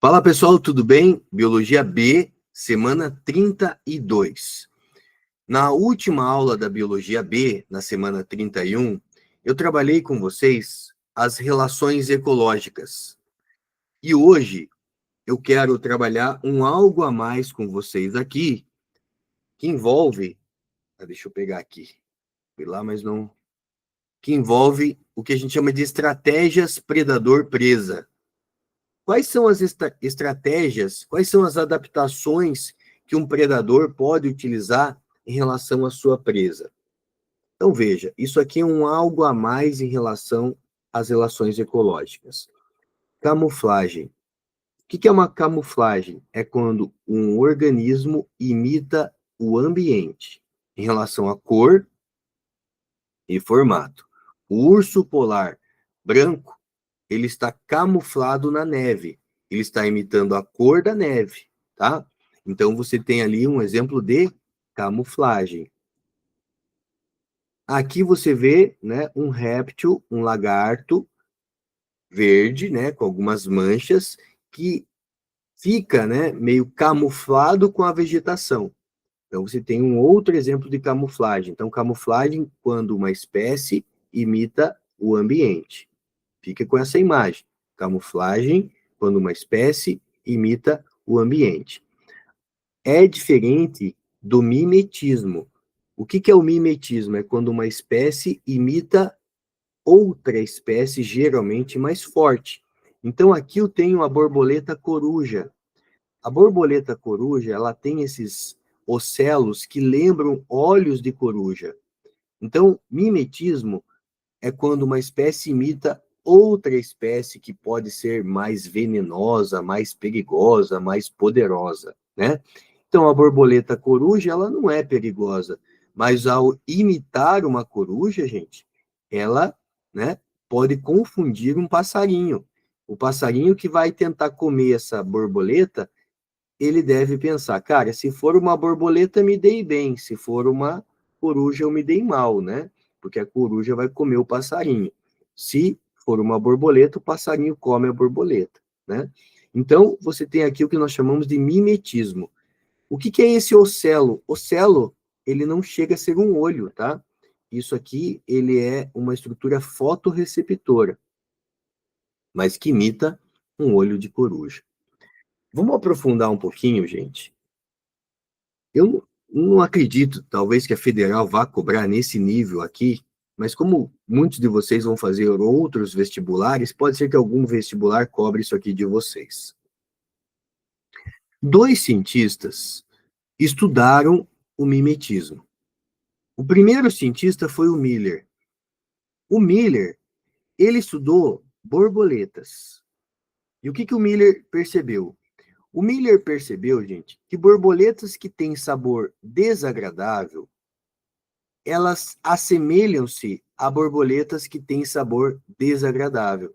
Fala pessoal, tudo bem? Biologia B, semana 32. Na última aula da Biologia B, na semana 31, eu trabalhei com vocês as relações ecológicas. E hoje eu quero trabalhar um algo a mais com vocês aqui, que envolve, deixa eu pegar aqui, fui lá, mas não, que envolve o que a gente chama de estratégias predador-presa. Quais são as estratégias, quais são as adaptações que um predador pode utilizar em relação à sua presa? Então, veja, isso aqui é um algo a mais em relação às relações ecológicas. Camuflagem. O que é uma camuflagem? É quando um organismo imita o ambiente em relação à cor e formato. O urso polar branco, ele está camuflado na neve. Ele está imitando a cor da neve, tá? Então, você tem ali um exemplo de camuflagem. Aqui você vê, né, um réptil, um lagarto verde, né, com algumas manchas, que fica, né, meio camuflado com a vegetação. Então, você tem um outro exemplo de camuflagem. Então, camuflagem quando uma espécie imita o ambiente. Fica com essa imagem. Camuflagem quando uma espécie imita o ambiente. É diferente do mimetismo. O que é o mimetismo? É quando uma espécie imita outra espécie, geralmente mais forte. Então, aqui eu tenho a borboleta coruja. A borboleta coruja, ela tem esses ocelos que lembram olhos de coruja. Então, mimetismo é quando uma espécie imita outra espécie que pode ser mais venenosa, mais perigosa, mais poderosa, né? Então, a borboleta coruja, ela não é perigosa, mas ao imitar uma coruja, gente, ela, né, pode confundir um passarinho. O passarinho que vai tentar comer essa borboleta, ele deve pensar, cara, se for uma borboleta, me dei bem, se for uma coruja, eu me dei mal, né? Porque a coruja vai comer o passarinho. Se for uma borboleta, o passarinho come a borboleta, né? Então, você tem aqui o que nós chamamos de mimetismo. O que é esse ocelo? Ocelo, ele não chega a ser um olho, tá? Isso aqui, ele é uma estrutura fotorreceptora, mas que imita um olho de coruja. Vamos aprofundar um pouquinho, gente. Eu não acredito, talvez, que a federal vá cobrar nesse nível aqui, mas como muitos de vocês vão fazer outros vestibulares, pode ser que algum vestibular cobre isso aqui de vocês. Dois cientistas estudaram o mimetismo. O primeiro cientista foi o Miller. O Miller, ele estudou borboletas. E o que o Miller percebeu? O Miller percebeu, gente, que borboletas que têm sabor desagradável, elas assemelham-se a borboletas que têm sabor desagradável.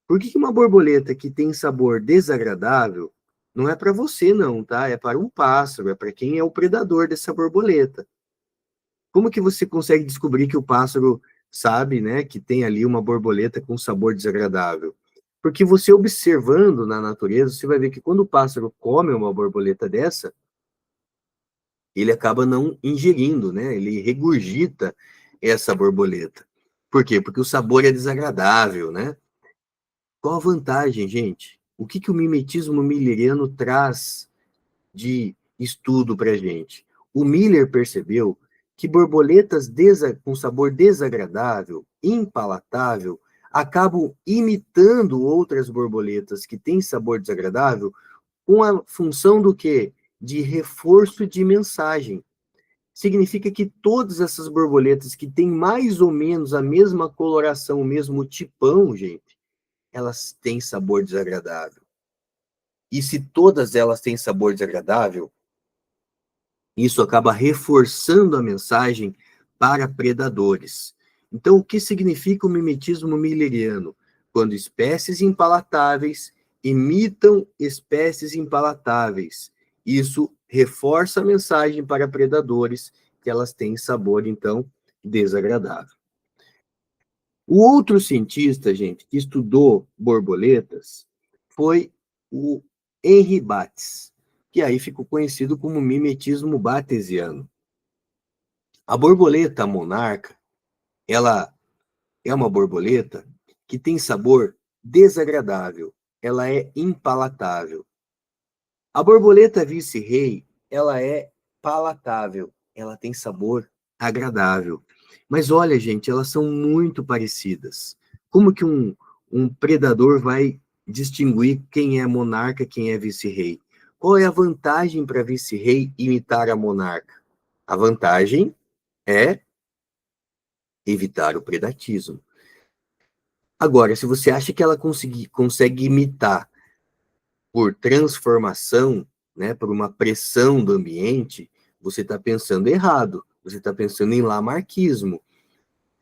Por que uma borboleta que tem sabor desagradável não é para você, não, tá? É para um pássaro, é para quem é o predador dessa borboleta. Como que você consegue descobrir que o pássaro sabe, né, que tem ali uma borboleta com sabor desagradável? Porque você observando na natureza, você vai ver que quando o pássaro come uma borboleta dessa, ele acaba não ingerindo, né? Ele regurgita essa borboleta. Por quê? Porque o sabor é desagradável, né? Qual a vantagem, gente? O que o mimetismo milleriano traz de estudo para a gente? O Miller percebeu que borboletas com sabor desagradável, impalatável, acabam imitando outras borboletas que têm sabor desagradável com a função do quê? De reforço de mensagem. Significa que todas essas borboletas que têm mais ou menos a mesma coloração, o mesmo tipão, gente, elas têm sabor desagradável. E se todas elas têm sabor desagradável, isso acaba reforçando a mensagem para predadores. Então, o que significa o mimetismo milleriano? Quando espécies impalatáveis imitam espécies impalatáveis. Isso reforça a mensagem para predadores que elas têm sabor, então, desagradável. O outro cientista, gente, que estudou borboletas foi o Henri Bates, que aí ficou conhecido como mimetismo batesiano. A borboleta monarca, ela é uma borboleta que tem sabor desagradável, ela é impalatável. A borboleta vice-rei, ela é palatável, ela tem sabor agradável. Mas olha, gente, elas são muito parecidas. Como que um predador vai distinguir quem é monarca, quem é vice-rei? Qual é a vantagem para vice-rei imitar a monarca? A vantagem é evitar o predatismo. Agora, se você acha que ela consegue imitar por transformação, né, por uma pressão do ambiente, você está pensando errado. Você está pensando em lamarquismo.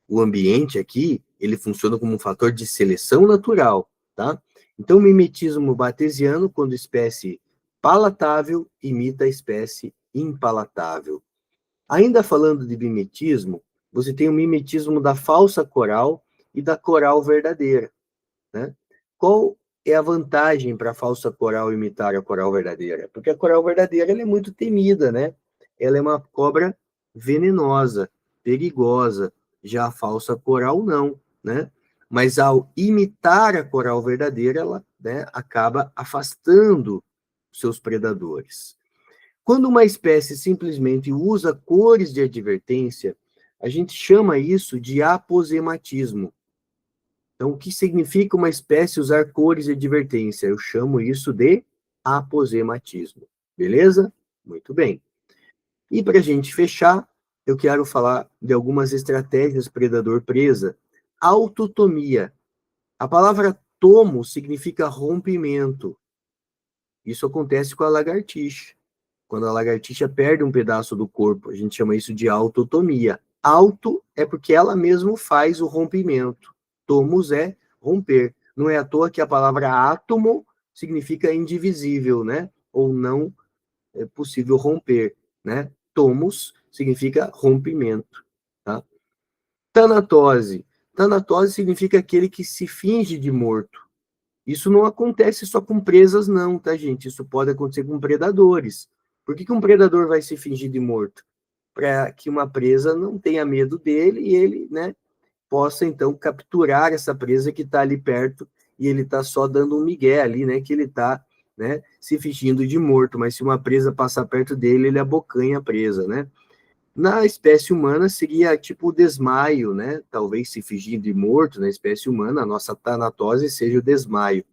O ambiente aqui, ele funciona como um fator de seleção natural, tá? Então, o mimetismo batesiano, quando espécie palatável imita a espécie impalatável. Ainda falando de mimetismo, você tem o mimetismo da falsa coral e da coral verdadeira, né? Qual é a vantagem para a falsa coral imitar a coral verdadeira? Porque a coral verdadeira ela é muito temida, né? Ela é uma cobra venenosa, perigosa. Já a falsa coral não, né? Mas ao imitar a coral verdadeira, ela, né, acaba afastando seus predadores. Quando uma espécie simplesmente usa cores de advertência, a gente chama isso de aposematismo. Então, o que significa uma espécie usar cores de advertência? Eu chamo isso de aposematismo. Beleza? Muito bem. E para a gente fechar, eu quero falar de algumas estratégias predador-presa. Autotomia. A palavra tomo significa rompimento. Isso acontece com a lagartixa. Quando a lagartixa perde um pedaço do corpo, a gente chama isso de autotomia. Auto é porque ela mesma faz o rompimento. Tomos é romper. Não é à toa que a palavra átomo significa indivisível, né? Ou não é possível romper, né? Tomos significa rompimento, tá? Tanatose. Tanatose significa aquele que se finge de morto. Isso não acontece só com presas, não, tá, gente? Isso pode acontecer com predadores. Por que um predador vai se fingir de morto? Para que uma presa não tenha medo dele e ele, né, possa, então, capturar essa presa que está ali perto e ele está só dando um migué ali, né, que ele está, né, se fingindo de morto. Mas se uma presa passar perto dele, ele abocanha a presa, né? Na espécie humana seria tipo o desmaio, né? Talvez se fingir de morto na espécie humana, a nossa tanatose seja o desmaio.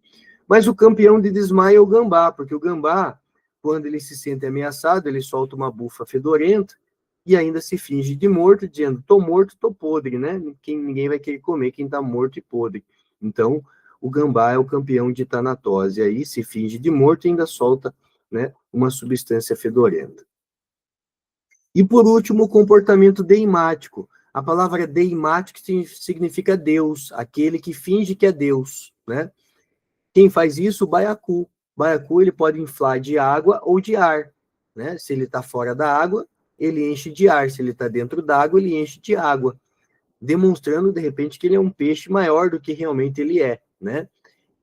Mas o campeão de desmaio é o gambá, porque o gambá, quando ele se sente ameaçado, ele solta uma bufa fedorenta e ainda se finge de morto, dizendo, tô morto, tô podre, né? Ninguém vai querer comer quem tá morto e podre. Então, o gambá é o campeão de tanatose, aí se finge de morto e ainda solta, né, uma substância fedorenta. E por último, o comportamento deimático. A palavra deimático significa Deus, aquele que finge que é Deus, né? Quem faz isso? O baiacu. O baiacu ele pode inflar de água ou de ar, né? Se ele está fora da água, ele enche de ar. Se ele está dentro d'água, ele enche de água, demonstrando de repente que ele é um peixe maior do que realmente ele é, né?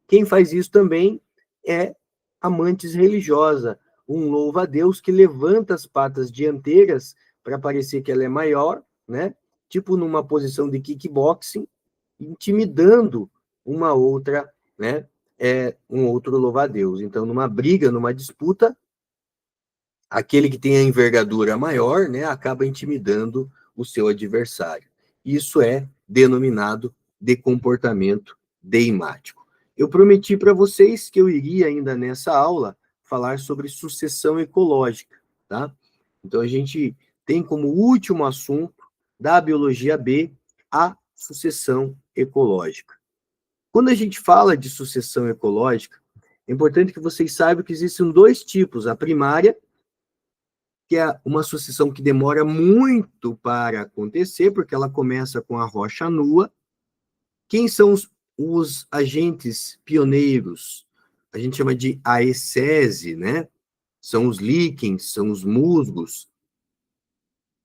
Quem faz isso também é a mantis religiosa, um louva-a-Deus que levanta as patas dianteiras para parecer que ela é maior, né? Tipo numa posição de kickboxing, intimidando uma outra, né? Um outro louva-a-Deus. Então, numa briga, numa disputa, aquele que tem a envergadura maior, né, acaba intimidando o seu adversário. Isso é denominado de comportamento deimático. Eu prometi para vocês que eu iria ainda nessa aula falar sobre sucessão ecológica, tá? Então a gente tem como último assunto da biologia B a sucessão ecológica. Quando a gente fala de sucessão ecológica, é importante que vocês saibam que existem dois tipos, a primária, que é uma sucessão que demora muito para acontecer, porque ela começa com a rocha nua. Quem são os agentes pioneiros? A gente chama de aecese, né? São os líquens, são os musgos,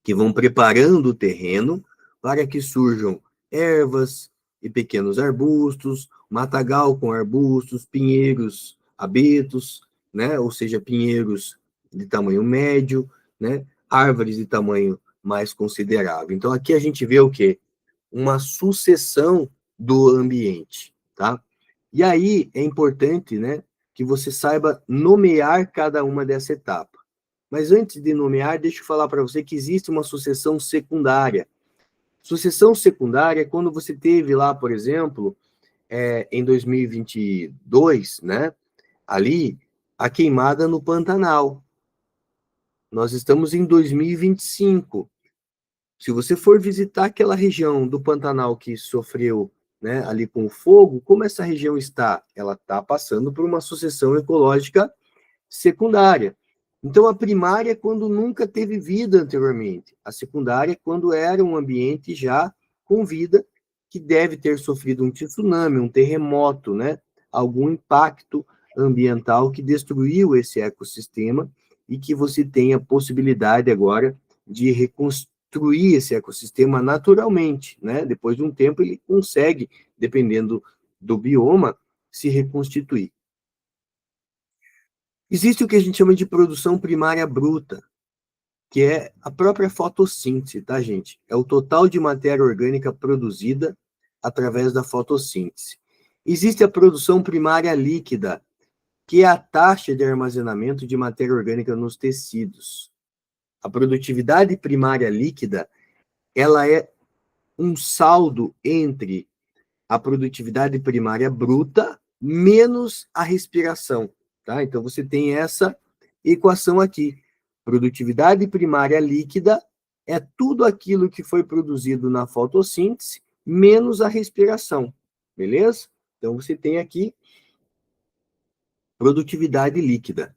que vão preparando o terreno para que surjam ervas e pequenos arbustos, matagal com arbustos, pinheiros abetos, né? Ou seja, pinheiros de tamanho médio, né? Árvores de tamanho mais considerável. Então, aqui a gente vê o quê? Uma sucessão do ambiente, tá? E aí é importante, né, que você saiba nomear cada uma dessa etapa. Mas antes de nomear, deixa eu falar para você que existe uma sucessão secundária. Sucessão secundária é quando você teve lá, por exemplo, em 2022, né, ali, a queimada no Pantanal. Nós estamos em 2025. Se você for visitar aquela região do Pantanal que sofreu, né, ali com o fogo, como essa região está? Ela está passando por uma sucessão ecológica secundária. Então, a primária é quando nunca teve vida anteriormente. A secundária é quando era um ambiente já com vida, que deve ter sofrido um tsunami, um terremoto, né? Algum impacto ambiental que destruiu esse ecossistema e que você tem a possibilidade agora de reconstruir esse ecossistema naturalmente, né? Depois de um tempo ele consegue, dependendo do bioma, se reconstituir. Existe o que a gente chama de produção primária bruta, que é a própria fotossíntese, tá, gente? É o total de matéria orgânica produzida através da fotossíntese. Existe a produção primária líquida, que é a taxa de armazenamento de matéria orgânica nos tecidos. A produtividade primária líquida, ela é um saldo entre a produtividade primária bruta menos a respiração, tá? Então você tem essa equação aqui. Produtividade primária líquida é tudo aquilo que foi produzido na fotossíntese menos a respiração, beleza? Então você tem aqui produtividade líquida.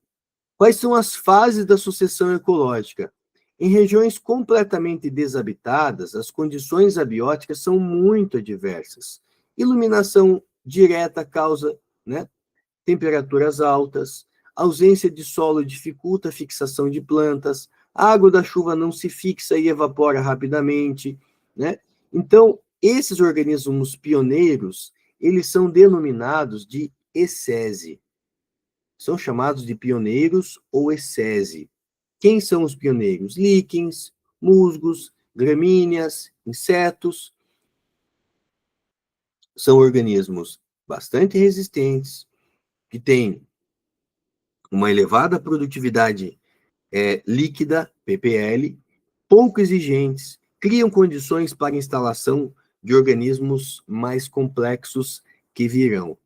Quais são as fases da sucessão ecológica? Em regiões completamente desabitadas, as condições abióticas são muito adversas. Iluminação direta causa, né, temperaturas altas, ausência de solo dificulta a fixação de plantas, a água da chuva não se fixa e evapora rapidamente, né? Então, esses organismos pioneiros, eles são denominados de ecese. São chamados de pioneiros ou ecese. Quem são os pioneiros? Líquens, musgos, gramíneas, insetos. São organismos bastante resistentes, que têm uma elevada produtividade líquida, ppl, pouco exigentes, criam condições para instalação de organismos mais complexos que virão,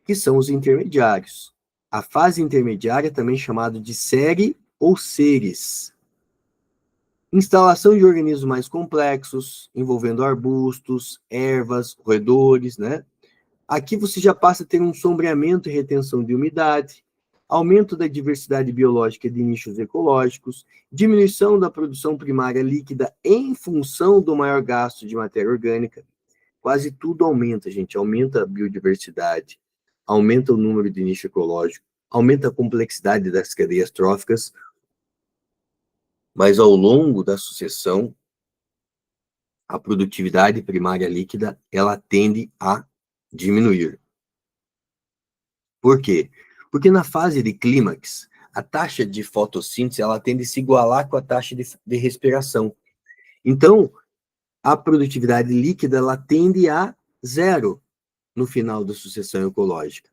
que são os intermediários. A fase intermediária, também chamada de série ou seres. Instalação de organismos mais complexos, envolvendo arbustos, ervas, roedores, né? Aqui você já passa a ter um sombreamento e retenção de umidade, aumento da diversidade biológica de nichos ecológicos, diminuição da produção primária líquida em função do maior gasto de matéria orgânica. Quase tudo aumenta, gente. Aumenta a biodiversidade, aumenta o número de nicho ecológico, aumenta a complexidade das cadeias tróficas, mas ao longo da sucessão, a produtividade primária líquida, ela tende a diminuir. Por quê? Porque na fase de clímax, a taxa de fotossíntese, ela tende a se igualar com a taxa de respiração. Então, a produtividade líquida, ela tende a zero no final da sucessão ecológica.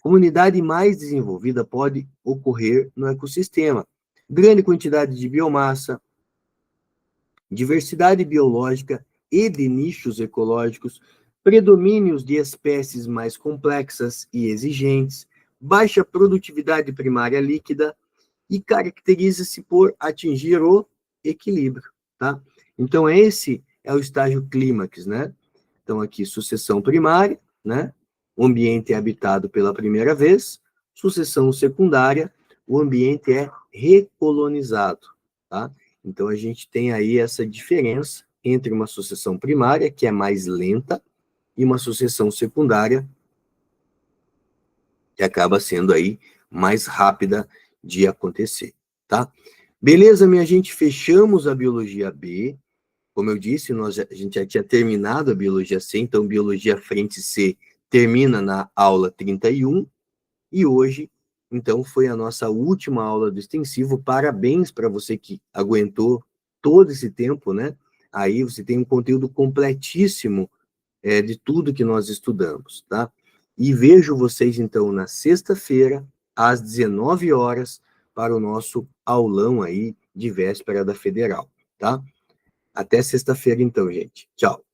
Comunidade mais desenvolvida pode ocorrer no ecossistema. Grande quantidade de biomassa, diversidade biológica e de nichos ecológicos, predomínios de espécies mais complexas e exigentes, baixa produtividade primária líquida e caracteriza-se por atingir o equilíbrio, tá? Então, esse é o estágio clímax, né? Então, aqui, sucessão primária, né? O ambiente é habitado pela primeira vez. Sucessão secundária, o ambiente é recolonizado, tá? Então, a gente tem aí essa diferença entre uma sucessão primária, que é mais lenta, e uma sucessão secundária, que acaba sendo aí mais rápida de acontecer, tá? Beleza, minha gente? Fechamos a biologia B. Como eu disse, a gente já tinha terminado a biologia C, então biologia frente C termina na aula 31. E hoje, então, foi a nossa última aula do extensivo. Parabéns para você que aguentou todo esse tempo, né? Aí você tem um conteúdo completíssimo de tudo que nós estudamos, tá? E vejo vocês, então, na sexta-feira, às 19 horas, para o nosso aulão aí de véspera da Federal, tá? Até sexta-feira, então, gente. Tchau.